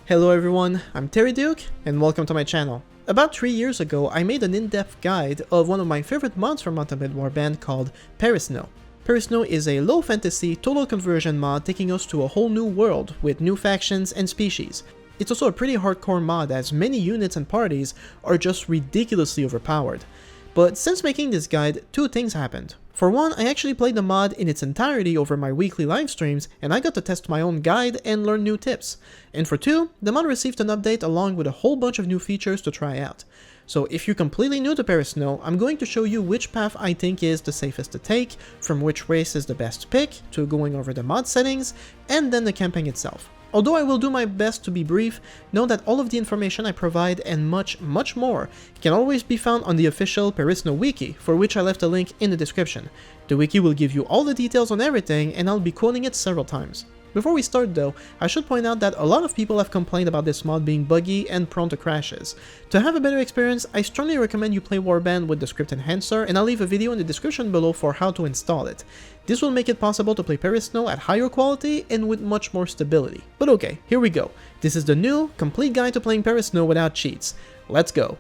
Hello everyone, I'm Terry Duke, and welcome to my channel. About 3 years ago, I made an in-depth guide of one of my favorite mods from Ultimate Warband called Perisno. Perisno is a low fantasy, total conversion mod taking us to a whole new world with new factions and species. It's also a pretty hardcore mod as many units and parties are just ridiculously overpowered. But since making this guide, two things happened. For one, I actually played the mod in its entirety over my weekly live streams, and I got to test my own guide and learn new tips. And for two, the mod received an update along with a whole bunch of new features to try out. So if you're completely new to Perisno, I'm going to show you which path I think is the safest to take, from which race is the best pick, to going over the mod settings, and then the campaign itself. Although I will do my best to be brief, know that all of the information I provide and much more can always be found on the official Perisno wiki, for which I left a link in the description. The wiki will give you all the details on everything, and I'll be quoting it several times. Before we start though, I should point out that a lot of people have complained about this mod being buggy and prone to crashes. To have a better experience, I strongly recommend you play Warband with the script enhancer, and I'll leave a video in the description below for how to install it. This will make it possible to play Perisno at higher quality and with much more stability. But okay, here we go. This is the new, complete guide to playing Perisno without cheats. Let's go.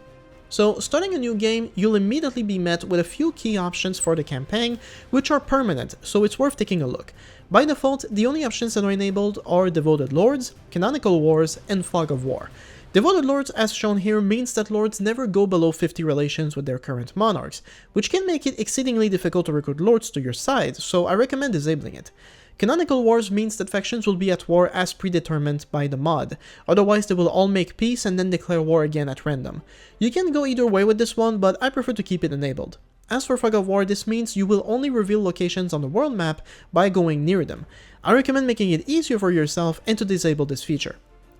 So, starting a new game, you'll immediately be met with a few key options for the campaign, which are permanent, so it's worth taking a look. By default, the only options that are enabled are Devoted Lords, Canonical Wars, and Fog of War. Devoted Lords, as shown here, means that lords never go below 50 relations with their current monarchs, which can make it exceedingly difficult to recruit lords to your side, so I recommend disabling it. Canonical Wars means that factions will be at war as predetermined by the mod, otherwise they will all make peace and then declare war again at random. You can go either way with this one, but I prefer to keep it enabled. As for Fog of War, this means you will only reveal locations on the world map by going near them. I recommend making it easier for yourself and to disable this feature.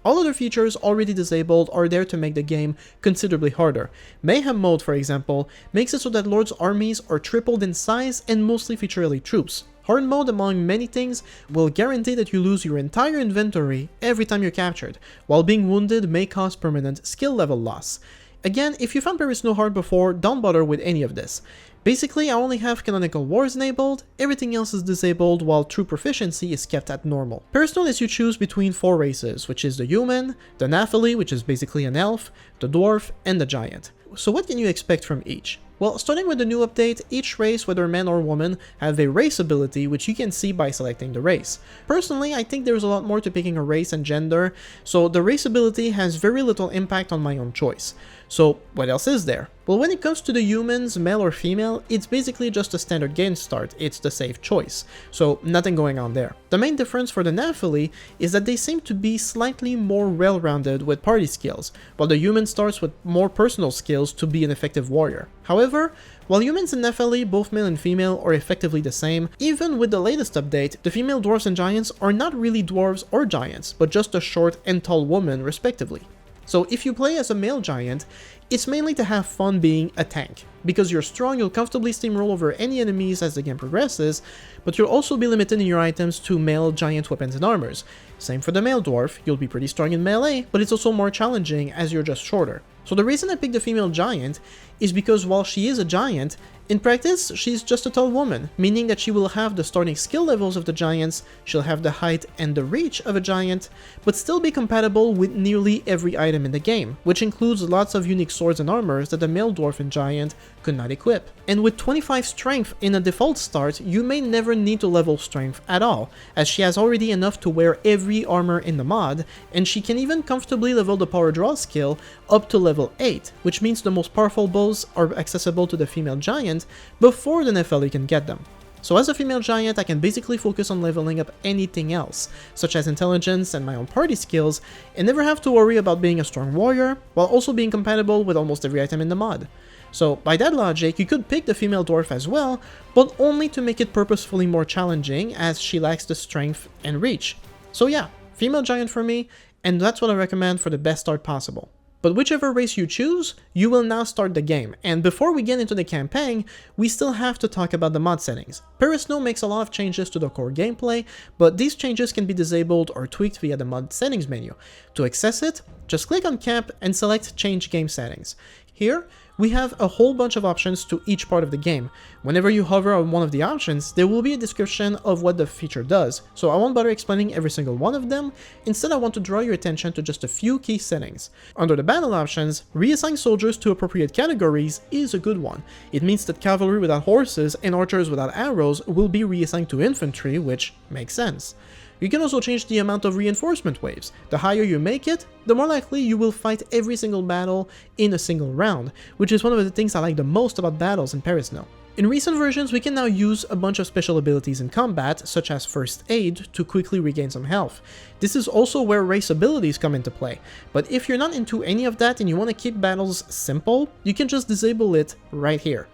All other features already disabled are there to make the game considerably harder. Mayhem mode, for example, makes it so that lords' armies are tripled in size and mostly feature elite troops. Hard mode, among many things, will guarantee that you lose your entire inventory every time you're captured, while being wounded may cause permanent skill level loss. Again, if you found Perisno hard before, don't bother with any of this. Basically, I only have Canonical Wars enabled, everything else is disabled while true proficiency is kept at normal. Perisno lets you choose between 4 races, which is the human, the Nephili, which is basically an elf, the dwarf, and the giant. So what can you expect from each? Well, starting with the new update, each race, whether man or woman, have a race ability which you can see by selecting the race. Personally, I think there's a lot more to picking a race and gender, so the race ability has very little impact on my own choice. So what else is there? Well, when it comes to the humans, male or female, it's basically just a standard game start, it's the safe choice, so nothing going on there. The main difference for the Nephili is that they seem to be slightly more well-rounded with party skills, while the human starts with more personal skills to be an effective warrior. However, while humans and Nephili, both male and female, are effectively the same, even with the latest update, the female dwarves and giants are not really dwarves or giants, but just a short and tall woman respectively. So if you play as a male giant, it's mainly to have fun being a tank. Because you're strong, you'll comfortably steamroll over any enemies as the game progresses, but you'll also be limited in your items to male giant weapons and armors. Same for the male dwarf, you'll be pretty strong in melee, but it's also more challenging as you're just shorter. So the reason I picked the female giant is because while she is a giant, in practice, she's just a tall woman, meaning that she will have the starting skill levels of the giants, she'll have the height and the reach of a giant, but still be compatible with nearly every item in the game, which includes lots of unique swords and armors that the male dwarf and giant could not equip. And with 25 strength in a default start, you may never need to level strength at all, as she has already enough to wear every armor in the mod, and she can even comfortably level the power draw skill up to level 8, which means the most powerful bows are accessible to the female giant before the Nephili can get them. So as a female giant, I can basically focus on leveling up anything else, such as intelligence and my own party skills, and never have to worry about being a strong warrior, while also being compatible with almost every item in the mod. So by that logic, you could pick the female dwarf as well, but only to make it purposefully more challenging as she lacks the strength and reach. So yeah, female giant for me, and that's what I recommend for the best start possible. But whichever race you choose, you will now start the game, and before we get into the campaign, we still have to talk about the mod settings. Perisno makes a lot of changes to the core gameplay, but these changes can be disabled or tweaked via the mod settings menu. To access it, just click on Camp and select Change Game Settings. Here, we have a whole bunch of options to each part of the game. Whenever you hover on one of the options, there will be a description of what the feature does, so I won't bother explaining every single one of them. Instead, I want to draw your attention to just a few key settings. Under the battle options, reassign soldiers to appropriate categories is a good one. It means that cavalry without horses and archers without arrows will be reassigned to infantry, which makes sense. You can also change the amount of reinforcement waves. The higher you make it, the more likely you will fight every single battle in a single round, which is one of the things I like the most about battles in Perisno. In recent versions, we can now use a bunch of special abilities in combat, such as First Aid, to quickly regain some health. This is also where race abilities come into play, but if you're not into any of that and you want to keep battles simple, you can just disable it right here.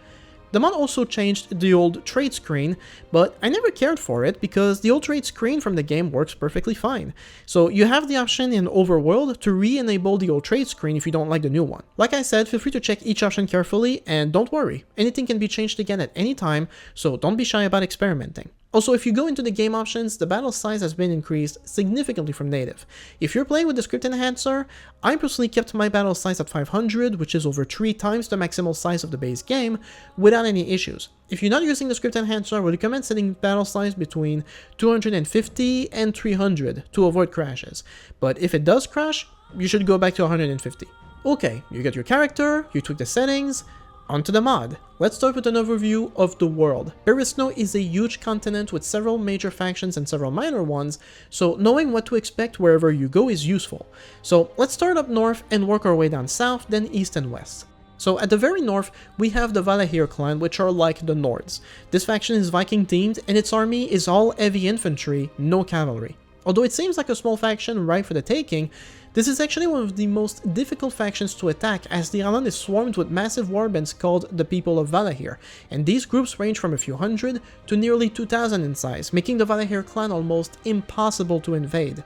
The mod also changed the old trade screen, but I never cared for it because the old trade screen from the game works perfectly fine. So you have the option in Overworld to re-enable the old trade screen if you don't like the new one. Like I said, feel free to check each option carefully, and don't worry, anything can be changed again at any time, so don't be shy about experimenting. Also, if you go into the game options, the battle size has been increased significantly from native. If you're playing with the script enhancer, I personally kept my battle size at 500, which is over 3 times the maximal size of the base game, without any issues. If you're not using the script enhancer, I would recommend setting battle size between 250 and 300 to avoid crashes. But if it does crash, you should go back to 150. Okay, you get your character, you tweak the settings. Onto the mod. Let's start with an overview of the world. Perisno is a huge continent with several major factions and several minor ones, so knowing what to expect wherever you go is useful. So let's start up north and work our way down south, then east and west. So at the very north, we have the Valahir clan, which are like the Nords. This faction is Viking themed and its army is all heavy infantry, no cavalry. Although it seems like a small faction ripe for the taking, this is actually one of the most difficult factions to attack, as the island is swarmed with massive warbands called the People of Valahir, and these groups range from a few hundred to nearly 2,000 in size, making the Valahir clan almost impossible to invade.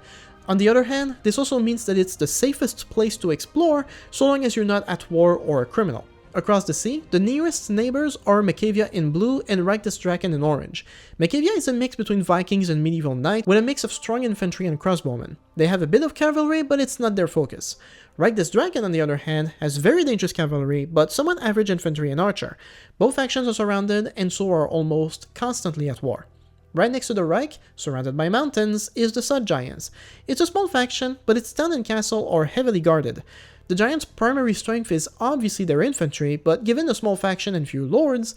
On the other hand, this also means that it's the safest place to explore, so long as you're not at war or a criminal. Across the sea, the nearest neighbors are Macavia in blue and Reichsdrachen in orange. Macavia is a mix between Vikings and medieval knights, with a mix of strong infantry and crossbowmen. They have a bit of cavalry, but it's not their focus. Reichsdrachen, on the other hand, has very dangerous cavalry, but somewhat average infantry and archer. Both factions are surrounded, and so are almost constantly at war. Right next to the Reich, surrounded by mountains, is the Sud Giants. It's a small faction, but its town and castle are heavily guarded. The Giants' primary strength is obviously their infantry, but given the small faction and few lords,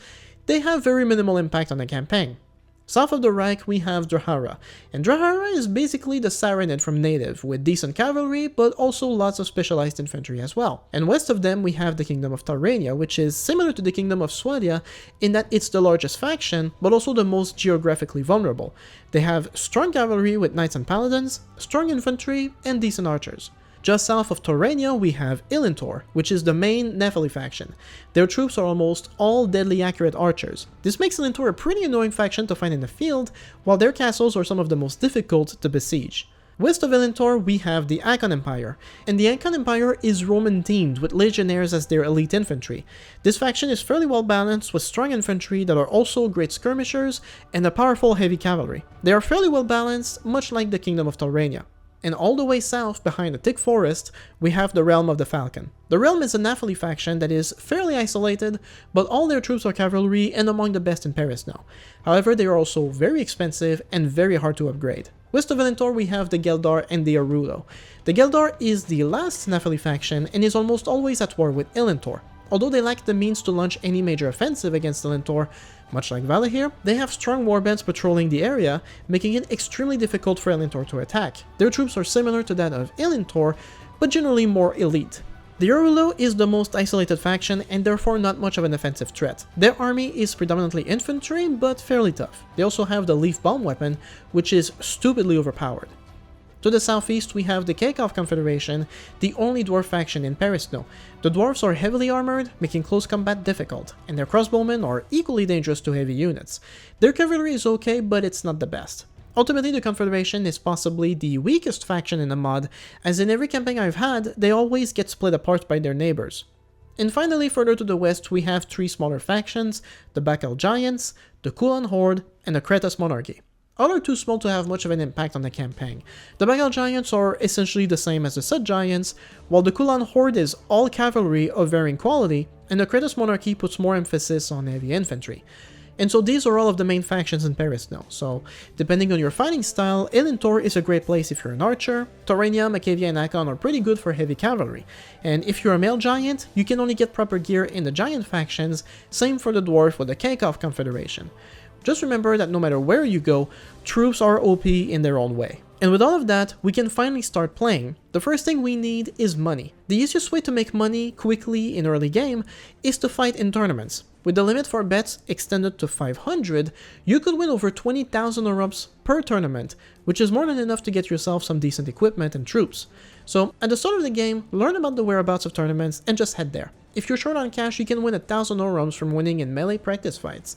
they have very minimal impact on the campaign. South of the Reich we have Drahara, and Drahara is basically the Saranid from native, with decent cavalry, but also lots of specialized infantry as well. And west of them we have the Kingdom of Tarania, which is similar to the Kingdom of Swadia in that it's the largest faction, but also the most geographically vulnerable. They have strong cavalry with knights and paladins, strong infantry, and decent archers. Just south of Torania we have Ilintor, which is the main Nephili faction. Their troops are almost all deadly accurate archers. This makes Ilintor a pretty annoying faction to find in the field, while their castles are some of the most difficult to besiege. West of Ilintor we have the Icon Empire, and the Icon Empire is Roman themed with legionnaires as their elite infantry. This faction is fairly well balanced with strong infantry that are also great skirmishers and a powerful heavy cavalry. They are fairly well balanced, much like the Kingdom of Torania. And all the way south, behind the thick forest, we have the Realm of the Falcon. The Realm is a Nephili faction that is fairly isolated, but all their troops are cavalry and among the best in Perisno. However, they are also very expensive and very hard to upgrade. West of Ilintor we have the Geldar and the Arulo. The Geldar is the last Nephili faction and is almost always at war with Ilintor. Although they lack the means to launch any major offensive against Ilintor, much like Valahir, they have strong warbands patrolling the area, making it extremely difficult for Ilintor to attack. Their troops are similar to that of Ilintor, but generally more elite. The Arulo is the most isolated faction and therefore not much of an offensive threat. Their army is predominantly infantry, but fairly tough. They also have the Leaf Bomb weapon, which is stupidly overpowered. To the southeast we have the Keikov Confederation, the only dwarf faction in Perisno. The dwarves are heavily armored, making close combat difficult, and their crossbowmen are equally dangerous to heavy units. Their cavalry is okay, but it's not the best. Ultimately, the Confederation is possibly the weakest faction in the mod, as in every campaign I've had, they always get split apart by their neighbors. And finally, further to the west we have 3 smaller factions, the Bakal Giants, the Kulan Horde, and the Kretas Monarchy. all are too small to have much of an impact on the campaign. The Bagal Giants are essentially the same as the Sud Giants, while the Kulan Horde is all cavalry of varying quality, and the Kratos Monarchy puts more emphasis on heavy infantry. And so these are all of the main factions in Perisno, so depending on your fighting style, Elintor is a great place if you're an archer, Torania, Macavia, and Akon are pretty good for heavy cavalry, and if you're a male giant, you can only get proper gear in the giant factions, same for the dwarf with the Kaikov Confederation. Just remember that no matter where you go, troops are OP in their own way. And with all of that, we can finally start playing. The first thing we need is money. The easiest way to make money quickly in early game is to fight in tournaments. With the limit for bets extended to 500, you could win over 20,000 Orups per tournament, which is more than enough to get yourself some decent equipment and troops. So at the start of the game, learn about the whereabouts of tournaments and just head there. If you're short on cash, you can win 1,000 Orums from winning in melee practice fights.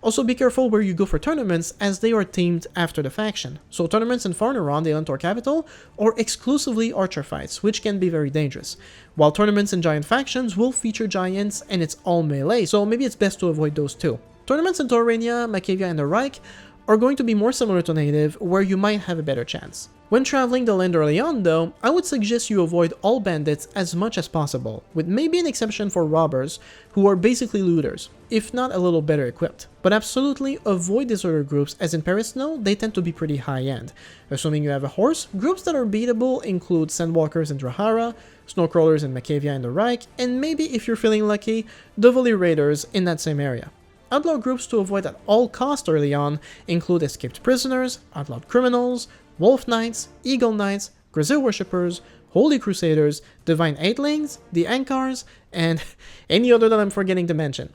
Also be careful where you go for tournaments as they are themed after the faction. So tournaments in far around the Elentor capital are exclusively archer fights, which can be very dangerous. While tournaments in giant factions will feature giants and it's all melee, so maybe it's best to avoid those too. Tournaments in Torania, Macavia, and the Reich are going to be more similar to native, where you might have a better chance. When traveling the land early on though, I would suggest you avoid all bandits as much as possible, with maybe an exception for robbers, who are basically looters, if not a little better equipped. But absolutely avoid deserter groups, as in Perisno, they tend to be pretty high-end. Assuming you have a horse, groups that are beatable include Sandwalkers in Drahara, Snowcrawlers in Macavia and the Reich, and maybe if you're feeling lucky, Dovoli Raiders in that same area. Outlaw groups to avoid at all costs early on include escaped prisoners, outlawed criminals, wolf knights, eagle knights, Grazil worshippers, holy crusaders, divine eightlings, the Ankars, and any other that I'm forgetting to mention.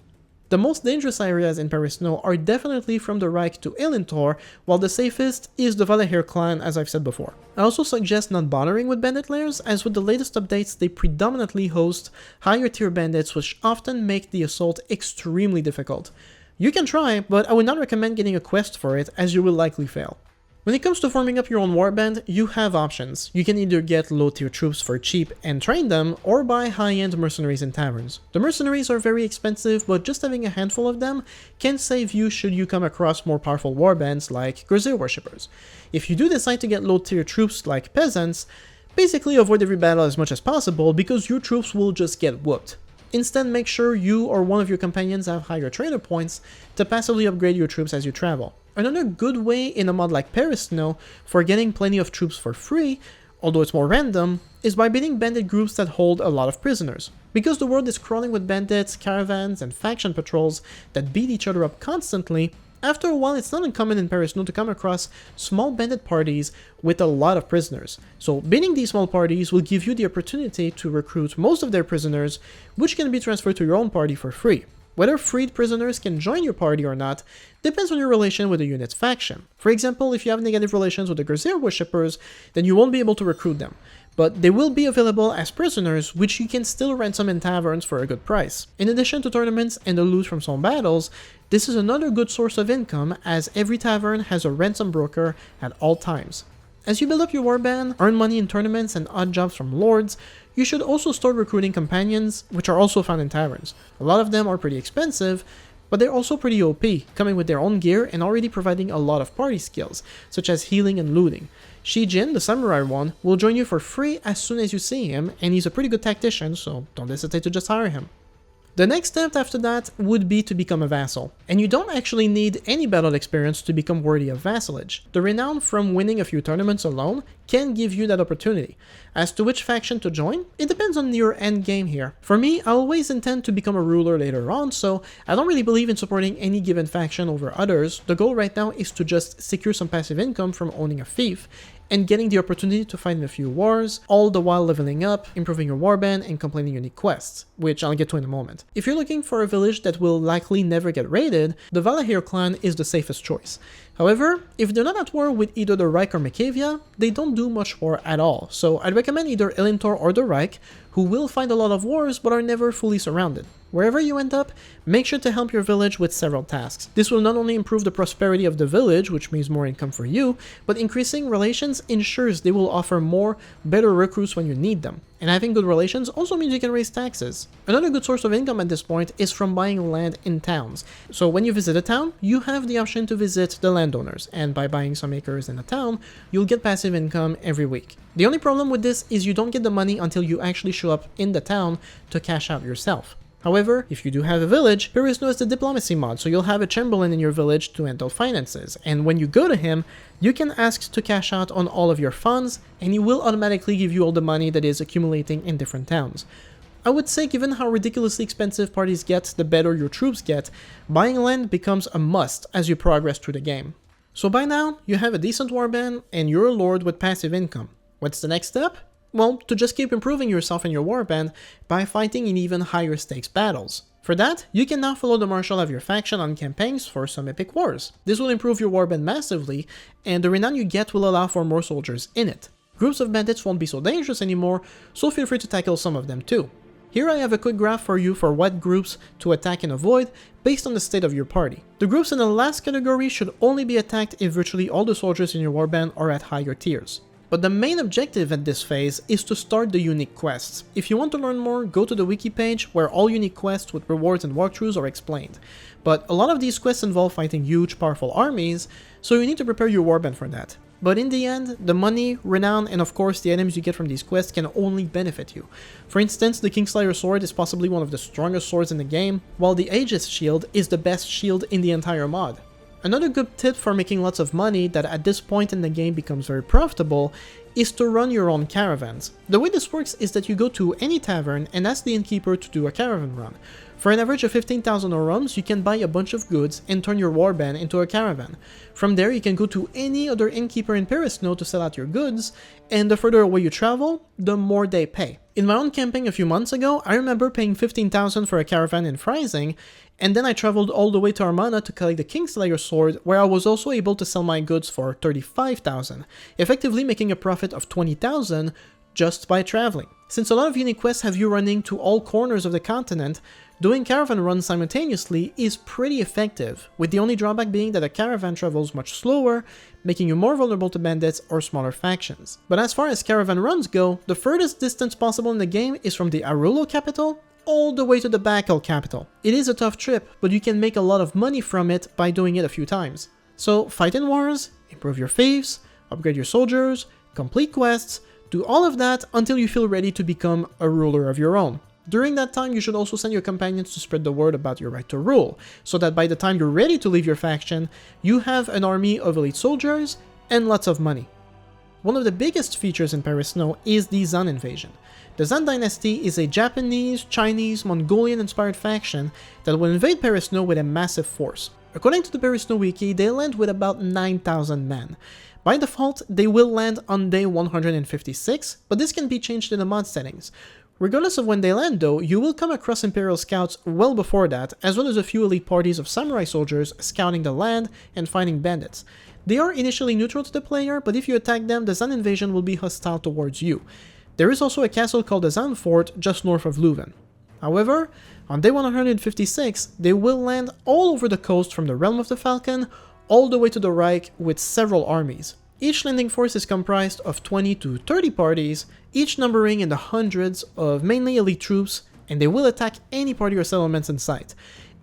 The most dangerous areas in Perisno are definitely from the Reich to Elintor, while the safest is the Valahir clan, as I've said before. I also suggest not bothering with bandit lairs, as with the latest updates they predominantly host higher tier bandits, which often make the assault extremely difficult. You can try, but I would not recommend getting a quest for it, as you will likely fail. When it comes to forming up your own warband, you have options. You can either get low tier troops for cheap and train them, or buy high-end mercenaries in taverns. The mercenaries are very expensive, but just having a handful of them can save you should you come across more powerful warbands like Grazil worshippers. If you do decide to get low tier troops like peasants, basically avoid every battle as much as possible because your troops will just get whooped. Instead, make sure you or one of your companions have higher trader points to passively upgrade your troops as you travel. Another good way in a mod like Perisno for getting plenty of troops for free, although it's more random, is by beating bandit groups that hold a lot of prisoners. Because the world is crawling with bandits, caravans, and faction patrols that beat each other up constantly, after a while it's not uncommon in Perisno to come across small bandit parties with a lot of prisoners. So beating these small parties will give you the opportunity to recruit most of their prisoners, which can be transferred to your own party for free. Whether freed prisoners can join your party or not depends on your relation with the unit's faction. For example, if you have negative relations with the Grazil worshippers, then you won't be able to recruit them. But they will be available as prisoners, which you can still ransom in taverns for a good price. In addition to tournaments and the loot from some battles, this is another good source of income, as every tavern has a ransom broker at all times. As you build up your warband, earn money in tournaments and odd jobs from lords, you should also start recruiting companions, which are also found in taverns. A lot of them are pretty expensive, but they're also pretty OP, coming with their own gear and already providing a lot of party skills, such as healing and looting. Shijin, the samurai one, will join you for free as soon as you see him, and he's a pretty good tactician, so don't hesitate to just hire him. The next step after that would be to become a vassal, and you don't actually need any battle experience to become worthy of vassalage. The renown from winning a few tournaments alone can give you that opportunity. As to which faction to join, it depends on your end game here. For me, I always intend to become a ruler later on, so I don't really believe in supporting any given faction over others. The goal right now is to just secure some passive income from owning a fief, and getting the opportunity to fight in a few wars, all the while leveling up, improving your warband, and completing unique quests, which I'll get to in a moment. If you're looking for a village that will likely never get raided, the Valahir clan is the safest choice. However, if they're not at war with either the Reich or Macavia, they don't do much war at all, so I'd recommend either Elintor or the Reich, who will fight a lot of wars but are never fully surrounded. Wherever you end up, make sure to help your village with several tasks. This will not only improve the prosperity of the village, which means more income for you, but increasing relations ensures they will offer more better recruits when you need them. And having good relations also means you can raise taxes. Another good source of income at this point is from buying land in towns. So when you visit a town, you have the option to visit the landowners, and by buying some acres in a town, you'll get passive income every week. The only problem with this is you don't get the money until you actually show up in the town to cash out yourself. However, if you do have a village, Perisno is the diplomacy mod, so you'll have a chamberlain in your village to handle finances, and when you go to him, you can ask to cash out on all of your funds, and he will automatically give you all the money that is accumulating in different towns. I would say given how ridiculously expensive parties get, the better your troops get, buying land becomes a must as you progress through the game. So by now, you have a decent warband, and you're a lord with passive income. What's the next step? Well, to just keep improving yourself and your warband by fighting in even higher stakes battles. For that, you can now follow the marshal of your faction on campaigns for some epic wars. This will improve your warband massively, and the renown you get will allow for more soldiers in it. Groups of bandits won't be so dangerous anymore, so feel free to tackle some of them too. Here I have a quick graph for you for what groups to attack and avoid based on the state of your party. The groups in the last category should only be attacked if virtually all the soldiers in your warband are at higher tiers. But the main objective at this phase is to start the unique quests. If you want to learn more, go to the wiki page where all unique quests with rewards and walkthroughs are explained. But a lot of these quests involve fighting huge, powerful armies, so you need to prepare your warband for that. But in the end, the money, renown, and of course the items you get from these quests can only benefit you. For instance, the Kingslayer sword is possibly one of the strongest swords in the game, while the Aegis shield is the best shield in the entire mod. Another good tip for making lots of money that at this point in the game becomes very profitable is to run your own caravans. The way this works is that you go to any tavern and ask the innkeeper to do a caravan run. For an average of 15,000 orums, you can buy a bunch of goods and turn your warband into a caravan. From there, you can go to any other innkeeper in Perisno to sell out your goods, and the further away you travel, the more they pay. In my own campaign a few months ago, I remember paying 15,000 for a caravan in Freising, and then I traveled all the way to Armana to collect the Kingslayer sword, where I was also able to sell my goods for 35,000, effectively making a profit of 20,000 just by traveling. Since a lot of unique quests have you running to all corners of the continent, doing caravan runs simultaneously is pretty effective, with the only drawback being that a caravan travels much slower, making you more vulnerable to bandits or smaller factions. But as far as caravan runs go, the furthest distance possible in the game is from the Arulo capital all the way to the Bakal capital. It is a tough trip, but you can make a lot of money from it by doing it a few times. So fight in wars, improve your faiths, upgrade your soldiers, complete quests, do all of that until you feel ready to become a ruler of your own. During that time, you should also send your companions to spread the word about your right to rule, so that by the time you're ready to leave your faction, you have an army of elite soldiers and lots of money. One of the biggest features in Perisno is the Zann Invasion. The Zann dynasty is a Japanese, Chinese, Mongolian-inspired faction that will invade Perisno with a massive force. According to the Perisno wiki, they land with about 9,000 men. By default, they will land on day 156, but this can be changed in the mod settings. Regardless of when they land though, you will come across Imperial scouts well before that, as well as a few elite parties of samurai soldiers scouting the land and fighting bandits. They are initially neutral to the player, but if you attack them, the Zann Invasion will be hostile towards you. There is also a castle called the Zann Fort just north of Leuven. However, on day 156, they will land all over the coast from the Realm of the Falcon all the way to the Reich with several armies. Each landing force is comprised of 20 to 30 parties, each numbering in the hundreds of mainly elite troops, and they will attack any party or settlements in sight.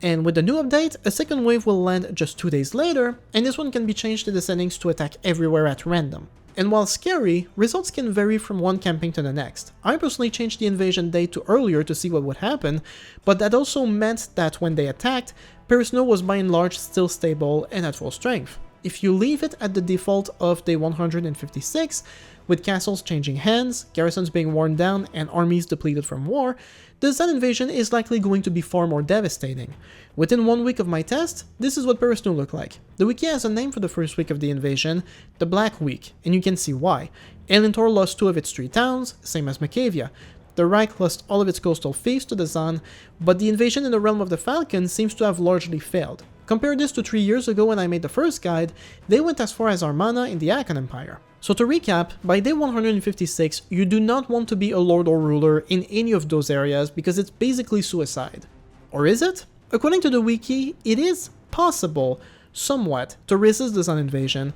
And with the new update, a second wave will land just 2 days later, and this one can be changed in the settings to attack everywhere at random. And while scary, results can vary from one campaign to the next. I personally changed the invasion date to earlier to see what would happen, but that also meant that when they attacked, Perisno was by and large still stable and at full strength. If you leave it at the default of day 156, with castles changing hands, garrisons being worn down, and armies depleted from war, the Zann Invasion is likely going to be far more devastating. Within 1 week of my test, this is what Perisno looked like. The wiki has a name for the first week of the invasion, the Black Week, and you can see why. Elintor lost 2 of its 3 towns, same as Macavia. The Reich lost all of its coastal fiefs to the Zann, but the invasion in the Realm of the Falcon seems to have largely failed. Compare this to 3 years ago when I made the first guide, they went as far as Armana in the Akan Empire. So to recap, by day 156, you do not want to be a lord or ruler in any of those areas because it's basically suicide. Or is it? According to the wiki, it is possible, somewhat, to resist the Zann Invasion,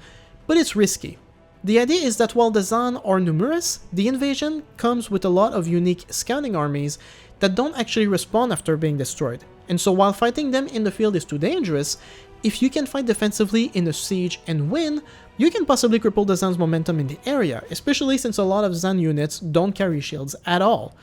but it's risky. The idea is that while the Zann are numerous, the invasion comes with a lot of unique scouting armies that don't actually respawn after being destroyed. And so while fighting them in the field is too dangerous, if you can fight defensively in a siege and win, you can possibly cripple the Zann's momentum in the area, especially since a lot of Zann units don't carry shields at all.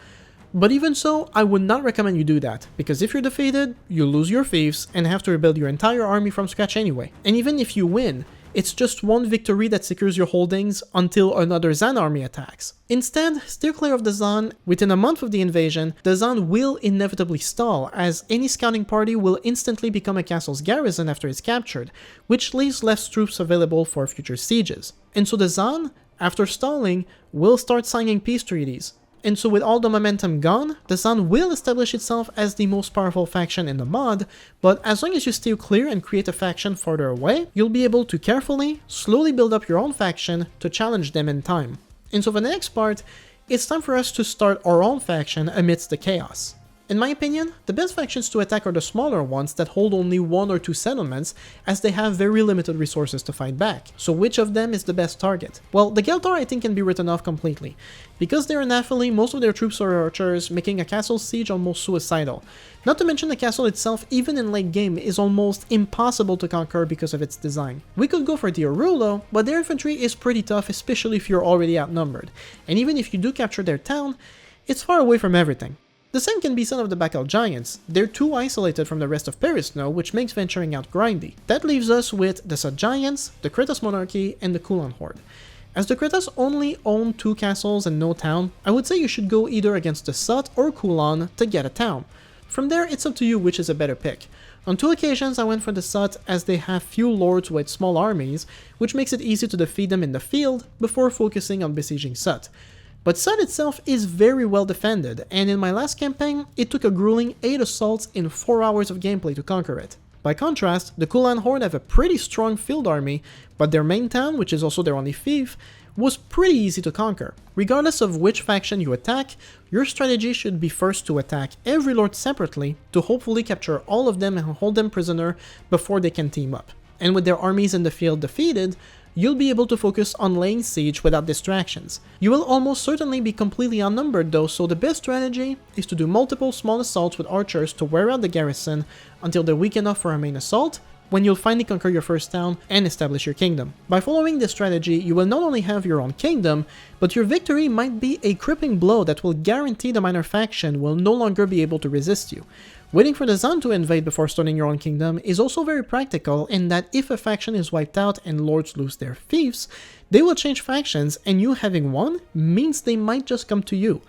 But even so, I would not recommend you do that, because if you're defeated, you lose your thieves and have to rebuild your entire army from scratch anyway. And even if you win, it's just one victory that secures your holdings until another Zann army attacks. Instead, steer clear of the Zann. Within a month of the invasion, the Zann will inevitably stall, as any scouting party will instantly become a castle's garrison after it's captured, which leaves less troops available for future sieges. And so the Zann, after stalling, will start signing peace treaties. And so with all the momentum gone, the Zann will establish itself as the most powerful faction in the mod, but as long as you steer clear and create a faction further away, you'll be able to carefully, slowly build up your own faction to challenge them in time. And so for the next part, it's time for us to start our own faction amidst the chaos. In my opinion, the best factions to attack are the smaller ones that hold only 1 or 2 settlements, as they have very limited resources to fight back. So which of them is the best target? Well, the Geltar I think can be written off completely. Because they're an Aphili, most of their troops are archers, making a castle siege almost suicidal. Not to mention the castle itself, even in late game, is almost impossible to conquer because of its design. We could go for the Arulo, but their infantry is pretty tough, especially if you're already outnumbered. And even if you do capture their town, it's far away from everything. The same can be said of the Bakal Giants. They're too isolated from the rest of Perisno, which makes venturing out grindy. That leaves us with the Sut Giants, the Kretas Monarchy, and the Kulan Horde. As the Kretas only own 2 castles and no town, I would say you should go either against the Sut or Kulan to get a town. From there, it's up to you which is a better pick. On 2 occasions I went for the Sut, as they have few lords with small armies, which makes it easy to defeat them in the field before focusing on besieging Sut. But Sut itself is very well defended, and in my last campaign, it took a grueling 8 assaults in 4 hours of gameplay to conquer it. By contrast, the Kulan Horde have a pretty strong field army, but their main town, which is also their only fief, was pretty easy to conquer. Regardless of which faction you attack, your strategy should be first to attack every lord separately to hopefully capture all of them and hold them prisoner before they can team up. And with their armies in the field defeated, you'll be able to focus on laying siege without distractions. You will almost certainly be completely outnumbered though, so the best strategy is to do multiple small assaults with archers to wear out the garrison until they're weak enough for a main assault, when you'll finally conquer your first town and establish your kingdom. By following this strategy, you will not only have your own kingdom, but your victory might be a crippling blow that will guarantee the minor faction will no longer be able to resist you. Waiting for the Zann to invade before starting your own kingdom is also very practical in that if a faction is wiped out and lords lose their fiefs, they will change factions, and you having won means they might just come to you.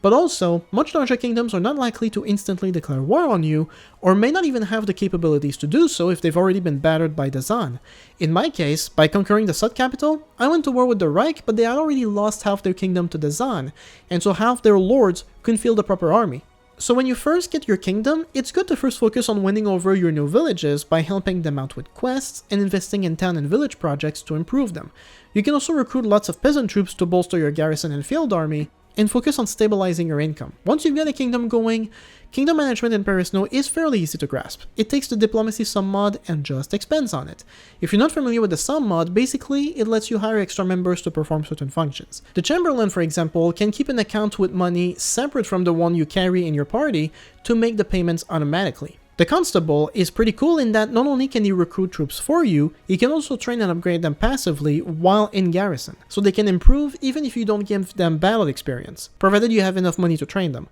But also, much larger kingdoms are not likely to instantly declare war on you, or may not even have the capabilities to do so if they've already been battered by the Zann. In my case, by conquering the Sut capital, I went to war with the Reich, but they had already lost half their kingdom to the Zann, and so half their lords couldn't field the proper army. So when you first get your kingdom, it's good to first focus on winning over your new villages by helping them out with quests and investing in town and village projects to improve them. You can also recruit lots of peasant troops to bolster your garrison and field army, and focus on stabilizing your income. Once you've got a kingdom going, kingdom management in Perisno is fairly easy to grasp. It takes the diplomacy sum mod and just expands on it. If you're not familiar with the sum mod, basically it lets you hire extra members to perform certain functions. The Chamberlain, for example, can keep an account with money separate from the one you carry in your party to make the payments automatically. The Constable is pretty cool in that not only can he recruit troops for you, he can also train and upgrade them passively while in garrison, so they can improve even if you don't give them battle experience, provided you have enough money to train them.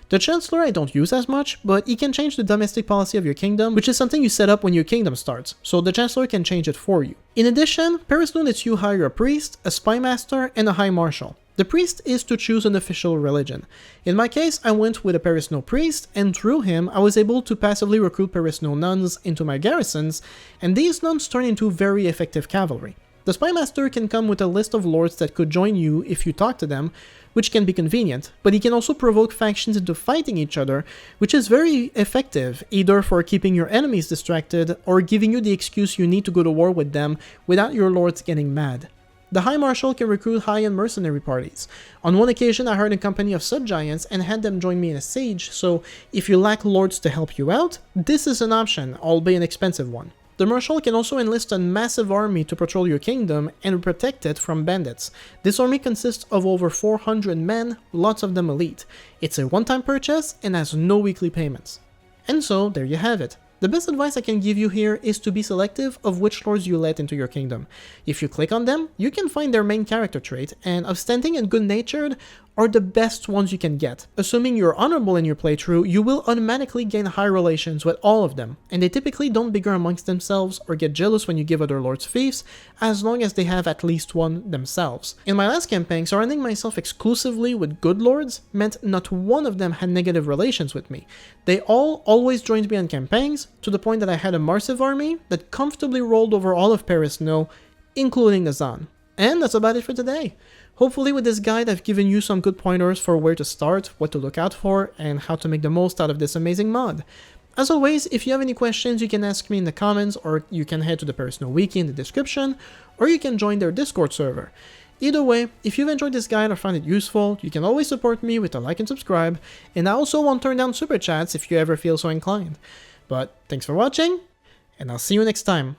The Chancellor I don't use as much, but he can change the domestic policy of your kingdom, which is something you set up when your kingdom starts, so the Chancellor can change it for you. In addition, Perisno lets you hire a priest, a spy master, and a high marshal. The priest is to choose an official religion. In my case, I went with a Perisno priest, and through him, I was able to passively recruit Perisno nuns into my garrisons, and these nuns turn into very effective cavalry. The spy master can come with a list of lords that could join you if you talk to them, which can be convenient, but he can also provoke factions into fighting each other, which is very effective, either for keeping your enemies distracted or giving you the excuse you need to go to war with them without your lords getting mad. The High Marshal can recruit high-end mercenary parties. On one occasion I hired a company of Sut Giants and had them join me in a siege, so if you lack lords to help you out, this is an option, albeit an expensive one. The Marshal can also enlist a massive army to patrol your kingdom and protect it from bandits. This army consists of over 400 men, lots of them elite. It's a one-time purchase and has no weekly payments. And so, there you have it. The best advice I can give you here is to be selective of which lords you let into your kingdom. If you click on them, you can find their main character trait, and upstanding and good-natured are the best ones you can get. Assuming you're honorable in your playthrough, you will automatically gain high relations with all of them, and they typically don't bigger amongst themselves or get jealous when you give other lords fiefs, as long as they have at least one themselves. In my last campaign, surrounding myself exclusively with good lords meant not one of them had negative relations with me. They all always joined me on campaigns, to the point that I had a massive army that comfortably rolled over all of Perisno, including the Zann. And that's about it for today. Hopefully with this guide I've given you some good pointers for where to start, what to look out for, and how to make the most out of this amazing mod. As always, if you have any questions you can ask me in the comments, or you can head to the Perisno wiki in the description, or you can join their Discord server. Either way, if you've enjoyed this guide or found it useful, you can always support me with a like and subscribe, and I also won't turn down super chats if you ever feel so inclined. But thanks for watching, and I'll see you next time.